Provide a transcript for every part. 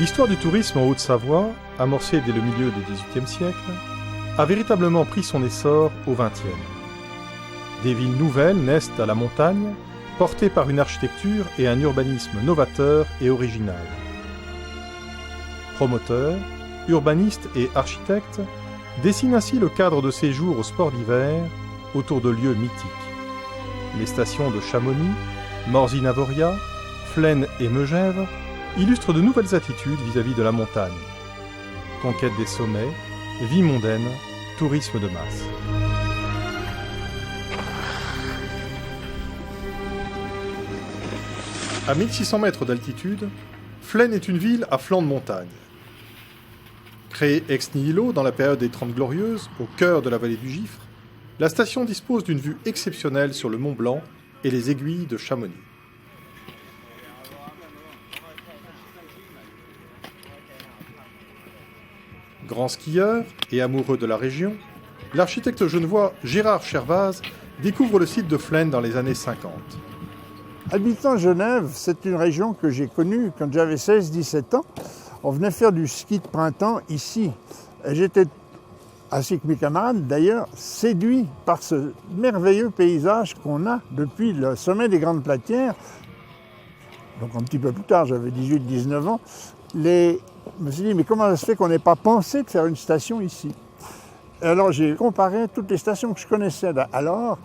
L'histoire du tourisme en Haute-Savoie, amorcée dès le milieu du XVIIIe siècle, a véritablement pris son essor au XXe. Des villes nouvelles naissent à la montagne, portées par une architecture et un urbanisme novateur et original. Promoteurs, urbanistes et architectes dessinent ainsi le cadre de séjour au sport d'hiver autour de lieux mythiques. Les stations de Chamonix, Morzine-Avoria, Flaine et Megève illustrent de nouvelles attitudes vis-à-vis de la montagne. Conquête des sommets, vie mondaine, tourisme de masse. À 1600 mètres d'altitude, Flaine est une ville à flanc de montagne. Créée ex nihilo dans la période des Trente Glorieuses, au cœur de la vallée du Gifre, la station dispose d'une vue exceptionnelle sur le Mont Blanc et les aiguilles de Chamonix. Grand skieur et amoureux de la région, l'architecte genevois Gérard Chervaz découvre le site de Flaine dans les années 50. Habitant Genève, c'est une région que j'ai connue quand j'avais 16-17 ans. On venait faire du ski de printemps ici. Et j'étais, ainsi que mes camarades d'ailleurs, séduit par ce merveilleux paysage qu'on a depuis le sommet des Grandes Platières. Donc un petit peu plus tard, j'avais 18-19 ans. Je me suis dit, mais comment ça se fait qu'on n'ait pas pensé de faire une station ici? Et alors j'ai comparé toutes les stations que je connaissais alors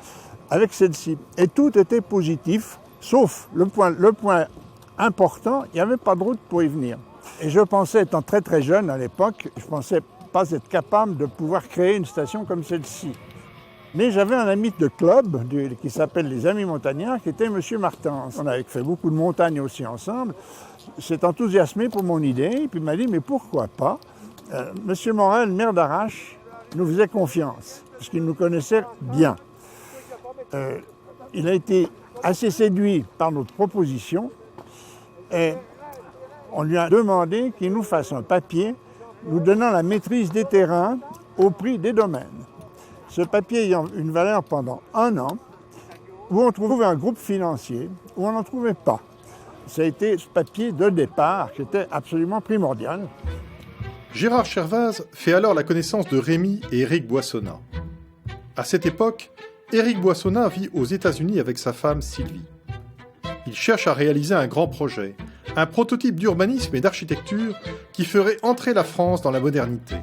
avec celle-ci. Et tout était positif, sauf le point important, il n'y avait pas de route pour y venir. Et je pensais, étant très très jeune à l'époque, je ne pensais pas être capable de pouvoir créer une station comme celle-ci. Mais j'avais un ami de club qui s'appelle les Amis Montagnards, qui était M. Martin. On avait fait beaucoup de montagnes aussi ensemble. Il s'est enthousiasmé pour mon idée, et puis il m'a dit, mais pourquoi pas? M. Morel, maire d'Arrache, nous faisait confiance, parce qu'il nous connaissait bien. Il a été assez séduit par notre proposition, et on lui a demandé qu'il nous fasse un papier nous donnant la maîtrise des terrains au prix des domaines. Ce papier ayant une valeur pendant 1 an, où on trouvait un groupe financier, où on n'en trouvait pas. Ça a été ce papier de départ qui était absolument primordial. Gérard Chervaz fait alors la connaissance de Rémy et Éric Boissonnat. À cette époque, Éric Boissonnat vit aux États-Unis avec sa femme Sylvie. Il cherche à réaliser un grand projet, un prototype d'urbanisme et d'architecture qui ferait entrer la France dans la modernité.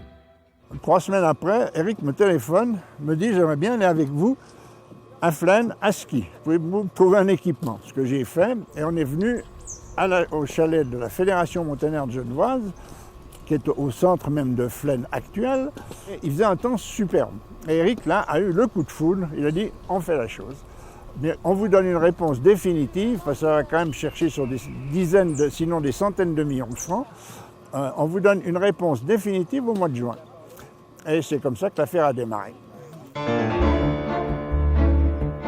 3 semaines après, Éric me téléphone, me dit « J'aimerais bien aller avec vous à Flaine, à ski. Pouvez-vous trouver un équipement ?» Ce que j'ai fait, et on est venu au chalet de la Fédération Montagnarde Genevoise, qui est au centre même de Flaine actuel. Il faisait un temps superbe. Et Éric, là, a eu le coup de foudre. Il a dit « On fait la chose. Mais on vous donne une réponse définitive, parce que ça va quand même chercher sur des dizaines, sinon des centaines de millions de francs. On vous donne une réponse définitive au mois de juin. » Et c'est comme ça que l'affaire a démarré.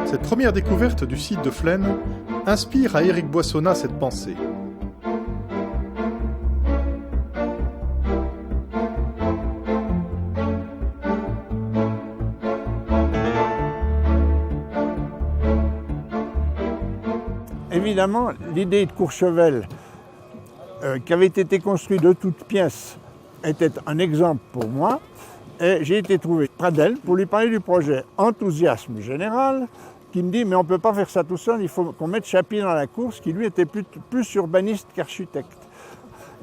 Cette première découverte du site de Flaine inspire à Éric Boissonnat cette pensée. Évidemment, l'idée de Courchevel, qui avait été construite de toutes pièces, était un exemple pour moi. Et j'ai été trouvé Pradel pour lui parler du projet. Enthousiasme général, qui me dit « mais on ne peut pas faire ça tout seul, il faut qu'on mette Chapuis dans la course », qui lui était plus urbaniste qu'architecte.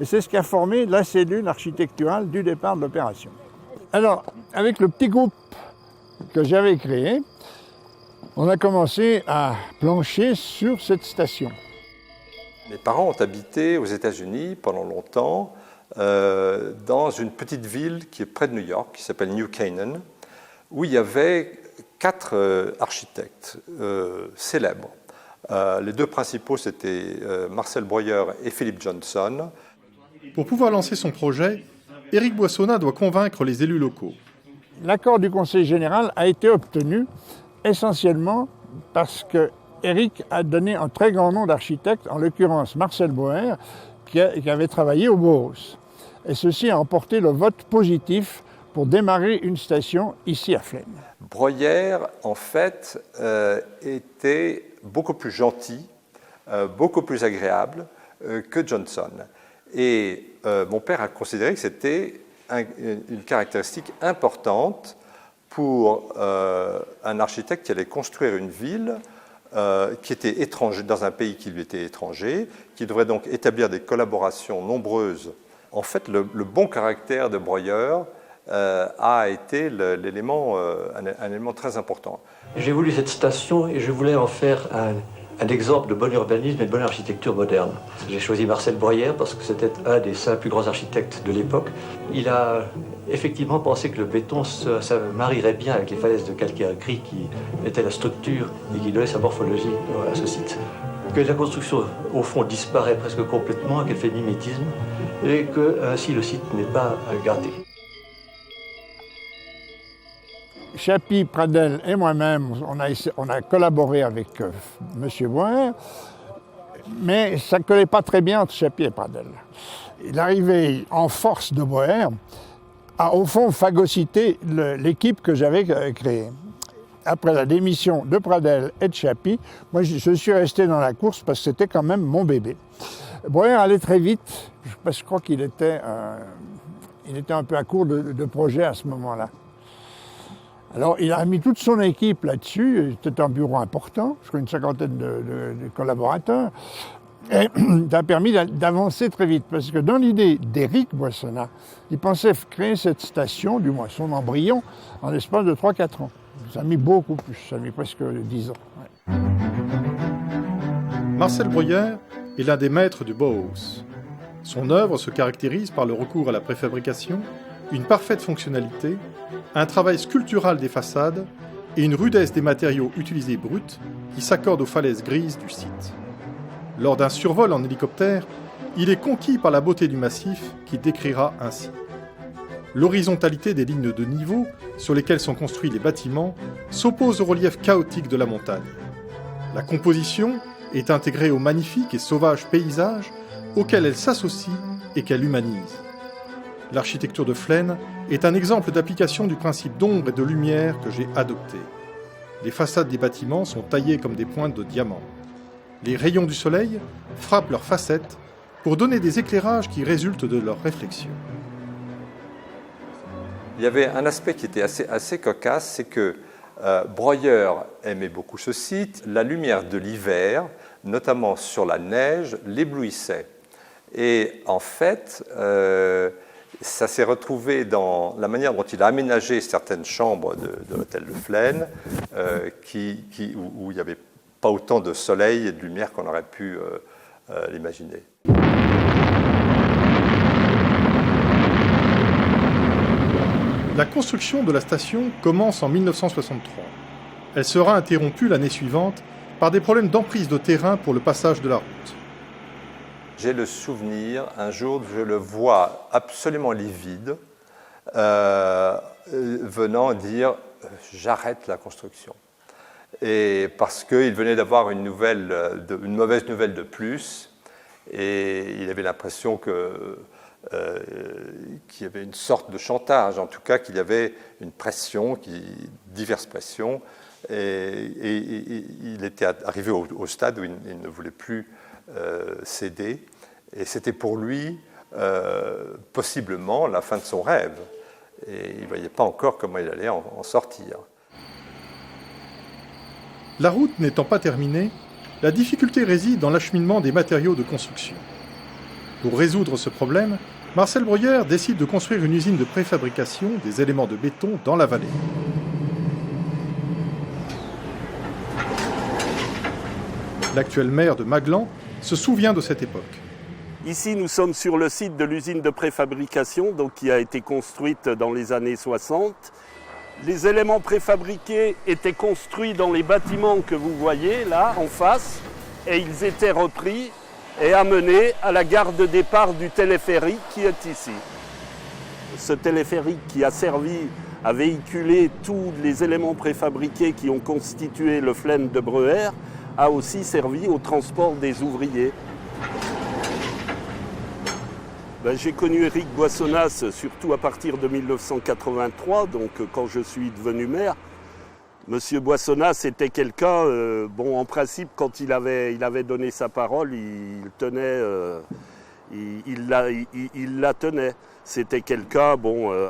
Et c'est ce qui a formé la cellule architecturale du départ de l'opération. Alors, avec le petit groupe que j'avais créé, on a commencé à plancher sur cette station. Mes parents ont habité aux États-Unis pendant longtemps, dans une petite ville qui est près de New York, qui s'appelle New Canaan, où il y avait 4 architectes célèbres. Les 2 principaux, c'était Marcel Breuer et Philip Johnson. Pour pouvoir lancer son projet, Éric Boissonnat doit convaincre les élus locaux. L'accord du Conseil général a été obtenu essentiellement parce que Éric a donné un très grand nombre d'architectes, en l'occurrence Marcel Breuer, qui avait travaillé au Bauhaus. Et ceci a emporté le vote positif pour démarrer une station ici à Flaine. Breuer, en fait, était beaucoup plus gentil, beaucoup plus agréable que Johnson. Et mon père a considéré que c'était une caractéristique importante pour un architecte qui allait construire une ville qui était étranger, dans un pays qui lui était étranger, qui devrait donc établir des collaborations nombreuses. En fait, le bon caractère de Breuer a été un élément très important. J'ai voulu cette station et je voulais en faire un exemple de bon urbanisme et de bonne architecture moderne. J'ai choisi Marcel Breuer parce que c'était un des 5 plus grands architectes de l'époque. Il a effectivement pensé que le béton, ça marierait bien avec les falaises de calcaire gris qui étaient la structure et qui donnaient sa morphologie à ce site. Que la construction, au fond, disparaît presque complètement, qu'elle fait mimétisme et que ainsi le site n'est pas gâté. Chapie, Pradel et moi-même, on a collaboré avec M. Breuer, mais ça ne collait pas très bien entre Chapie et Pradel. L'arrivée en force de Breuer a au fond phagocyté l'équipe que j'avais créée. Après la démission de Pradel et de Chapie, moi je suis resté dans la course parce que c'était quand même mon bébé. Breuer allait très vite, parce que je crois qu'il était un peu à court de projets à ce moment-là. Alors, il a mis toute son équipe là-dessus. C'était un bureau important, je crois une 50aine de collaborateurs. Et ça a permis d'avancer très vite, parce que dans l'idée d'Éric Boissonnat, il pensait créer cette station, du moins son embryon, en l'espace de 3-4 ans. Ça a mis beaucoup plus, ça a mis presque 10 ans. Ouais. Marcel Breuer est l'un des maîtres du Bauhaus. Son œuvre se caractérise par le recours à la préfabrication, une parfaite fonctionnalité, un travail sculptural des façades et une rudesse des matériaux utilisés bruts qui s'accordent aux falaises grises du site. Lors d'un survol en hélicoptère, il est conquis par la beauté du massif qu'il décrira ainsi. L'horizontalité des lignes de niveau sur lesquelles sont construits les bâtiments s'oppose au relief chaotique de la montagne. La composition est intégrée au magnifique et sauvage paysage auquel elle s'associe et qu'elle humanise. L'architecture de Flaine est un exemple d'application du principe d'ombre et de lumière que j'ai adopté. Les façades des bâtiments sont taillées comme des pointes de diamant. Les rayons du soleil frappent leurs facettes pour donner des éclairages qui résultent de leurs réflexions. Il y avait un aspect qui était assez cocasse, c'est que Breuer aimait beaucoup ce site. La lumière de l'hiver, notamment sur la neige, l'éblouissait. Et en fait, ça s'est retrouvé dans la manière dont il a aménagé certaines chambres de l'hôtel de Flaine, où il n'y avait pas autant de soleil et de lumière qu'on aurait pu l'imaginer. La construction de la station commence en 1963. Elle sera interrompue l'année suivante par des problèmes d'emprise de terrain pour le passage de la route. J'ai le souvenir, un jour, je le vois absolument livide, venant dire « j'arrête la construction ». Et parce qu'il venait d'avoir une mauvaise nouvelle de plus, et il avait l'impression qu'il y avait une sorte de chantage, en tout cas qu'il y avait une pression, diverses pressions, et il était arrivé au stade où il ne voulait plus céder, et c'était pour lui possiblement la fin de son rêve, et il ne voyait pas encore comment il allait en sortir. La route n'étant pas terminée, la difficulté réside dans l'acheminement des matériaux de construction. Pour résoudre ce problème, Marcel Breuer décide de construire une usine de préfabrication des éléments de béton dans la vallée. L'actuel maire de Maglan se souvient de cette époque. Ici, nous sommes sur le site de l'usine de préfabrication, qui a été construite dans les années 60. Les éléments préfabriqués étaient construits dans les bâtiments que vous voyez là en face, et ils étaient repris et amené à la gare de départ du téléphérique qui est ici. Ce téléphérique qui a servi à véhiculer tous les éléments préfabriqués qui ont constitué le Flaine de Breuer a aussi servi au transport des ouvriers. J'ai connu Éric Boissonnas surtout à partir de 1983, donc quand je suis devenu maire. Monsieur Boissonnas était quelqu'un, en principe, quand il avait donné sa parole, il la tenait. C'était quelqu'un,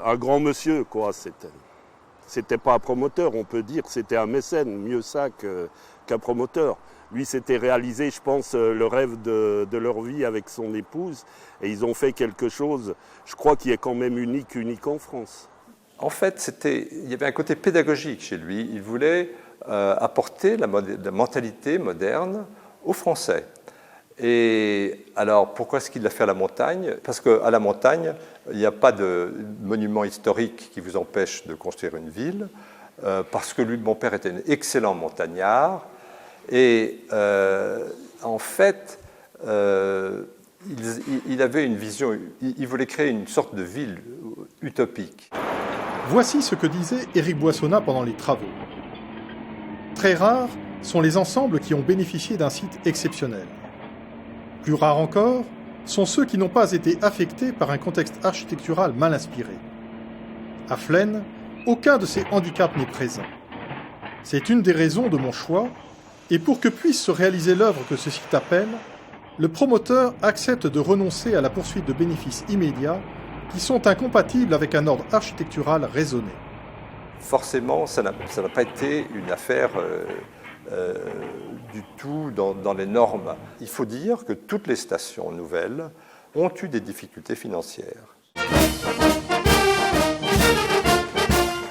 un grand monsieur, quoi. C'était pas un promoteur, on peut dire, c'était un mécène, mieux ça qu'un promoteur. Lui, s'était réalisé, je pense, le rêve de leur vie avec son épouse. Et ils ont fait quelque chose, je crois, qui est quand même unique en France. En fait, il y avait un côté pédagogique chez lui. Il voulait apporter la mentalité moderne aux Français. Et alors, pourquoi est-ce qu'il l'a fait à la montagne? Parce qu'à la montagne, il n'y a pas de monument historique qui vous empêche de construire une ville. Parce que mon père était un excellent montagnard. Et en fait, il avait une vision, il voulait créer une sorte de ville utopique. Voici ce que disait Éric Boissonnat pendant les travaux. Très rares sont les ensembles qui ont bénéficié d'un site exceptionnel. Plus rares encore sont ceux qui n'ont pas été affectés par un contexte architectural mal inspiré. À Flaine, aucun de ces handicaps n'est présent. C'est une des raisons de mon choix. Et pour que puisse se réaliser l'œuvre que ce site appelle, le promoteur accepte de renoncer à la poursuite de bénéfices immédiats qui sont incompatibles avec un ordre architectural raisonné. Forcément, ça n'a pas été une affaire du tout dans les normes. Il faut dire que toutes les stations nouvelles ont eu des difficultés financières.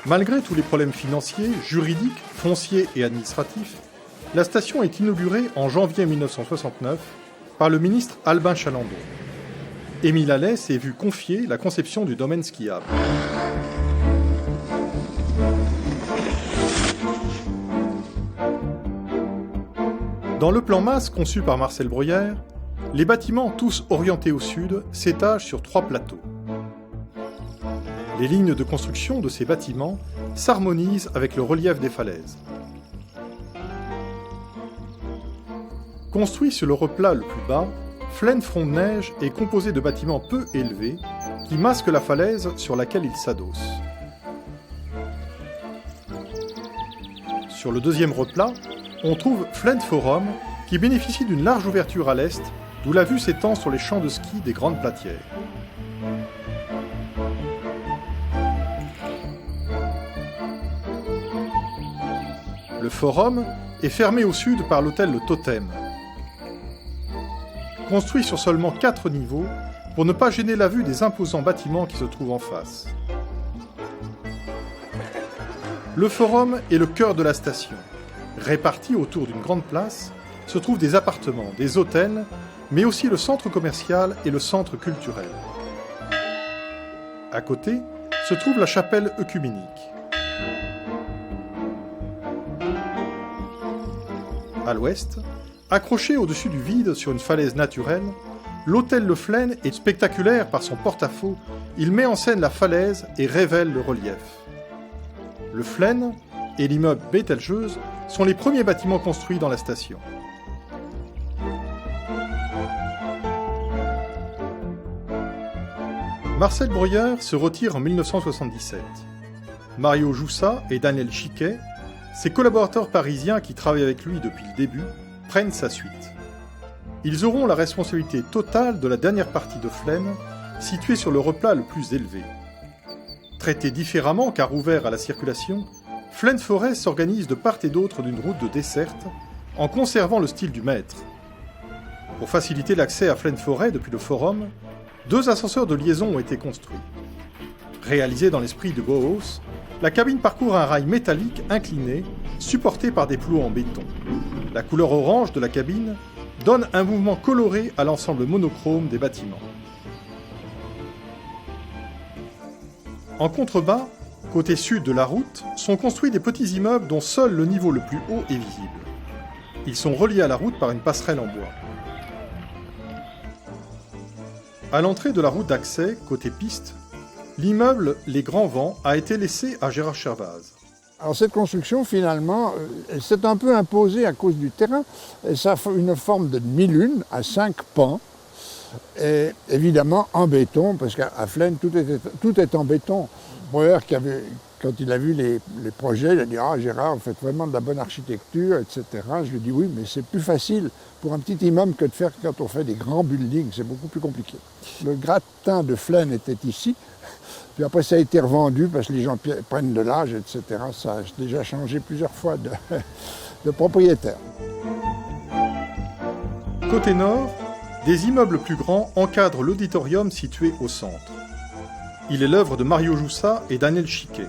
Malgré tous les problèmes financiers, juridiques, fonciers et administratifs, la station est inaugurée en janvier 1969 par le ministre Albin Chalandon. Émile Allais s'est vu confier la conception du domaine skiable. Dans le plan masse conçu par Marcel Breuer, les bâtiments, tous orientés au sud, s'étagent sur 3 plateaux. Les lignes de construction de ces bâtiments s'harmonisent avec le relief des falaises. Construit sur le replat le plus bas, Flaine-Front-de-Neige est composé de bâtiments peu élevés qui masquent la falaise sur laquelle il s'adosse. Sur le deuxième replat, on trouve Flaine-Forum qui bénéficie d'une large ouverture à l'est, d'où la vue s'étend sur les champs de ski des Grandes Platières. Le forum est fermé au sud par l'hôtel Le Totem. Construit sur seulement 4 niveaux pour ne pas gêner la vue des imposants bâtiments qui se trouvent en face. Le forum est le cœur de la station. Répartis autour d'une grande place, se trouvent des appartements, des hôtels, mais aussi le centre commercial et le centre culturel. À côté se trouve la chapelle œcuménique. À l'ouest, accroché au-dessus du vide sur une falaise naturelle, l'hôtel Le Flaine est spectaculaire par son porte-à-faux. Il met en scène la falaise et révèle le relief. Le Flaine et l'immeuble Bételgeuse sont les premiers bâtiments construits dans la station. Marcel Breuer se retire en 1977. Mario Joussa et Daniel Chiquet, ses collaborateurs parisiens qui travaillent avec lui depuis le début, prennent sa suite. Ils auront la responsabilité totale de la dernière partie de Flaine, située sur le replat le plus élevé. Traité différemment car ouvert à la circulation, Flaine-Forêt s'organise de part et d'autre d'une route de desserte, en conservant le style du maître. Pour faciliter l'accès à Flaine-Forêt depuis le forum, 2 ascenseurs de liaison ont été construits. Réalisés dans l'esprit de Bauhaus, la cabine parcourt un rail métallique incliné, supporté par des plots en béton. La couleur orange de la cabine donne un mouvement coloré à l'ensemble monochrome des bâtiments. En contrebas, côté sud de la route, sont construits des petits immeubles dont seul le niveau le plus haut est visible. Ils sont reliés à la route par une passerelle en bois. À l'entrée de la route d'accès, côté piste, l'immeuble Les Grands Vents a été laissé à Gérard Chervaz. Alors cette construction, finalement, elle s'est un peu imposée à cause du terrain. Et ça a une forme de demi-lune à 5 pans. Et évidemment en béton, parce qu'à Flaine, tout est en béton. Breuer, qui Quand il a vu les projets, il a dit « Ah Gérard, vous faites vraiment de la bonne architecture, etc. » Je lui ai dit « Oui, mais c'est plus facile pour un petit immeuble que de faire quand on fait des grands buildings, c'est beaucoup plus compliqué. » Le gratin de Flaine était ici, puis après ça a été revendu parce que les gens prennent de l'âge, etc. Ça a déjà changé plusieurs fois de propriétaire. Côté nord, des immeubles plus grands encadrent l'auditorium situé au centre. Il est l'œuvre de Mario Joussa et Daniel Chiquet.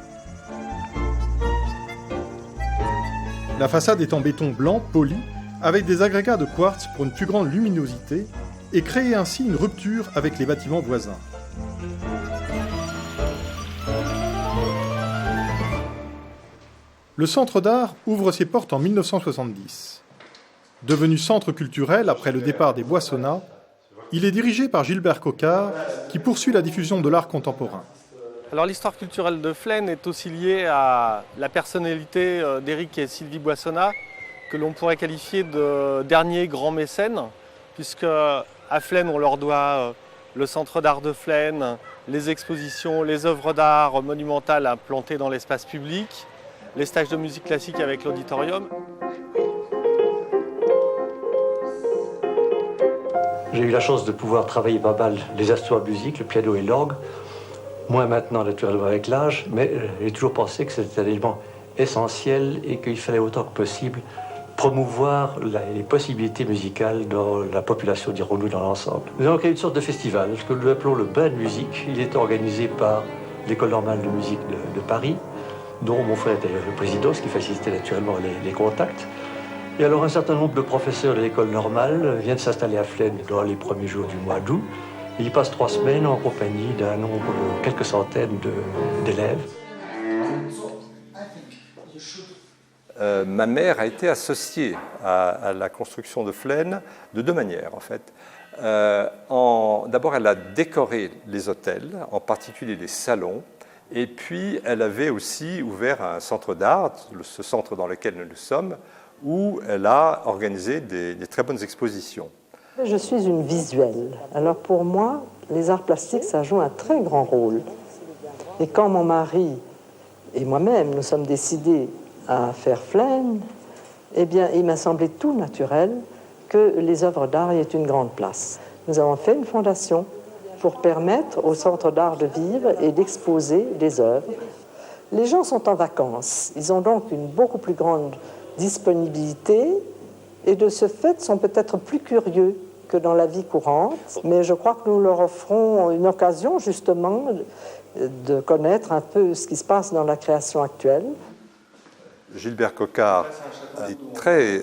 La façade est en béton blanc poli avec des agrégats de quartz pour une plus grande luminosité et créer ainsi une rupture avec les bâtiments voisins. Le centre d'art ouvre ses portes en 1970. Devenu centre culturel après le départ des Boissonnat, il est dirigé par Gilbert Coquard qui poursuit la diffusion de l'art contemporain. Alors l'histoire culturelle de Flaine est aussi liée à la personnalité d'Éric et Sylvie Boissonnat, que l'on pourrait qualifier de derniers grands mécènes, puisque à Flaine on leur doit le centre d'art de Flaine, les expositions, les œuvres d'art monumentales implantées dans l'espace public, les stages de musique classique avec l'auditorium. J'ai eu la chance de pouvoir travailler pas mal les instruments de musique, le piano et l'orgue. Moins maintenant, naturellement, avec l'âge, mais j'ai toujours pensé que c'était un élément essentiel et qu'il fallait autant que possible promouvoir les possibilités musicales dans la population, dirons-nous, dans l'ensemble. Nous avons créé une sorte de festival, ce que nous appelons le bain de musique. Il est organisé par l'École normale de musique de Paris, dont mon frère était le président, ce qui facilitait naturellement les contacts. Et alors un certain nombre de professeurs de l'école normale viennent s'installer à Flaine dans les premiers jours du mois d'août. Ils passent 3 semaines en compagnie d'un nombre de quelques centaines d'élèves. Ma mère a été associée à la construction de Flaine de 2 manières en fait. D'abord, elle a décoré les hôtels, en particulier les salons, et puis elle avait aussi ouvert un centre d'art, ce centre dans lequel nous sommes, où elle a organisé des très bonnes expositions. Je suis une visuelle. Alors pour moi, les arts plastiques, ça joue un très grand rôle. Et quand mon mari et moi-même, nous sommes décidés à faire Flaine, eh bien, il m'a semblé tout naturel que les œuvres d'art y aient une grande place. Nous avons fait une fondation pour permettre au centre d'art de vivre et d'exposer des œuvres. Les gens sont en vacances. Ils ont donc une beaucoup plus grande disponibilité et de ce fait sont peut-être plus curieux que dans la vie courante, mais je crois que nous leur offrons une occasion justement de connaître un peu ce qui se passe dans la création actuelle. Gilbert Coquard est très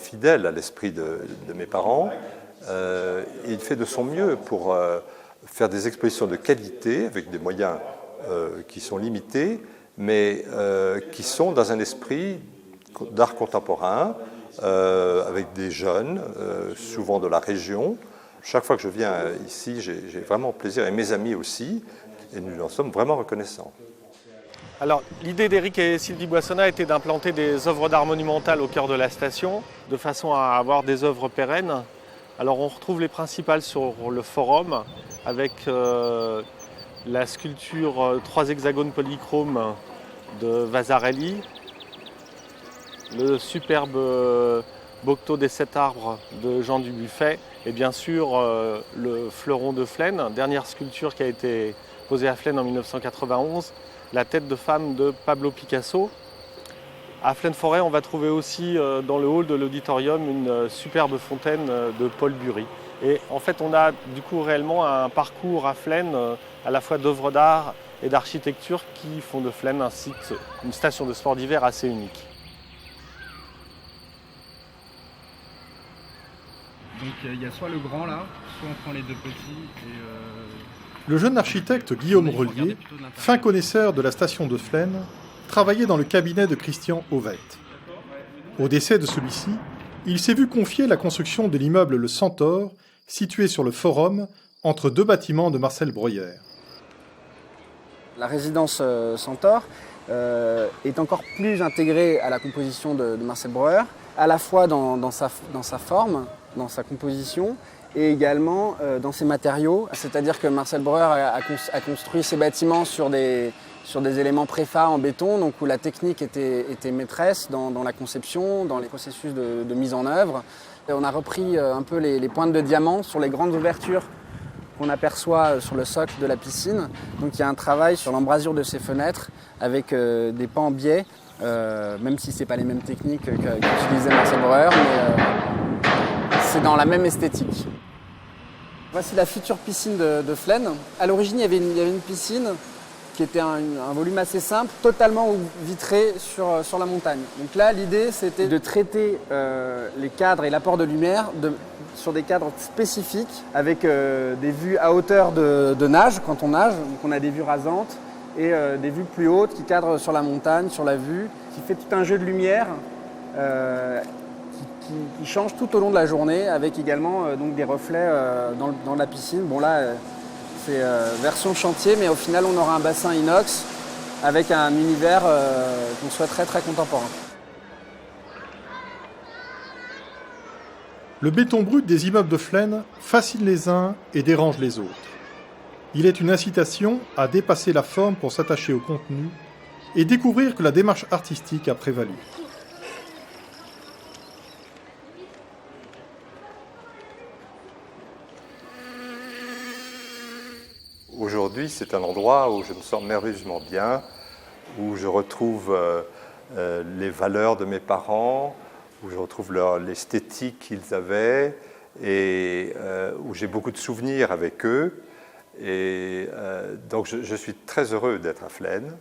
fidèle à l'esprit de mes parents. Il fait de son mieux pour faire des expositions de qualité avec des moyens qui sont limités, mais qui sont dans un esprit d'art contemporain, avec des jeunes, souvent de la région. Chaque fois que je viens ici, j'ai vraiment plaisir, et mes amis aussi, et nous en sommes vraiment reconnaissants. Alors, l'idée d'Éric et Sylvie Boissonnat était d'implanter des œuvres d'art monumentales au cœur de la station, de façon à avoir des œuvres pérennes. Alors, on retrouve les principales sur le forum, avec la sculpture 3 hexagones polychromes de Vasarely, le superbe Bocteau des 7 arbres de Jean Dubuffet et bien sûr le fleuron de Flaine, dernière sculpture qui a été posée à Flaine en 1991, la tête de femme de Pablo Picasso. À Flaine-Forêt, on va trouver aussi dans le hall de l'auditorium une superbe fontaine de Paul Bury. Et en fait, on a du coup réellement un parcours à Flaine à la fois d'œuvres d'art et d'architecture qui font de Flaine un site, une station de sport d'hiver assez unique. Donc il y a soit le grand là, soit on prend les 2 petits. Le jeune architecte Guillaume Relier, fin connaisseur de la station de Flaine, travaillait dans le cabinet de Christian Ovette. Au décès de celui-ci, il s'est vu confier la construction de l'immeuble Le Centaure, situé sur le Forum, entre 2 bâtiments de Marcel Breuer. La résidence Centaure est encore plus intégrée à la composition de Marcel Breuer, à la fois dans sa forme dans sa composition et également dans ses matériaux. C'est-à-dire que Marcel Breuer a construit ses bâtiments sur des éléments préfa en béton, donc où la technique était maîtresse dans la conception, dans les processus de mise en œuvre. Et on a repris un peu les pointes de diamant sur les grandes ouvertures qu'on aperçoit sur le socle de la piscine. Donc il y a un travail sur l'embrasure de ces fenêtres avec des pans biais, même si ce n'est pas les mêmes techniques qu'utilisait Marcel Breuer, mais c'est dans la même esthétique. Voici la future piscine de Flaine. À l'origine, il y avait une piscine qui était un volume assez simple, totalement vitré sur la montagne. Donc là, l'idée, c'était de traiter les cadres et l'apport de lumière sur des cadres spécifiques, avec des vues à hauteur de nage, quand on nage. Donc on a des vues rasantes et des vues plus hautes qui cadrent sur la montagne, sur la vue, qui fait tout un jeu de lumière qui change tout au long de la journée, avec également donc des reflets dans la piscine. Bon là, c'est version chantier, mais au final, on aura un bassin inox avec un univers qu'on souhaiterait très contemporain. Le béton brut des immeubles de Flaine fascine les uns et dérange les autres. Il est une incitation à dépasser la forme pour s'attacher au contenu et découvrir que la démarche artistique a prévalu. Aujourd'hui, c'est un endroit où je me sens merveilleusement bien, où je retrouve les valeurs de mes parents, où je retrouve l'esthétique qu'ils avaient, et où j'ai beaucoup de souvenirs avec eux. Et donc je suis très heureux d'être à Flaine.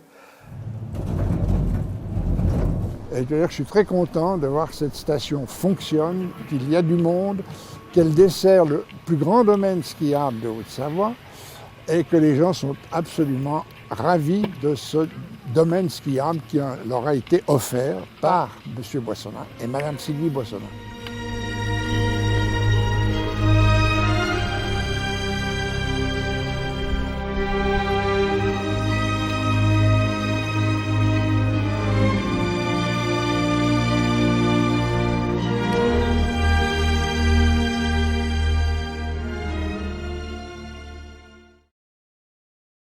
Et d'ailleurs, je suis très content de voir que cette station fonctionne, qu'il y a du monde, qu'elle dessert le plus grand domaine skiable de Haute-Savoie, et que les gens sont absolument ravis de ce domaine skiable qui leur a été offert par M. Boissonnas et Mme Sylvie Boissonnas.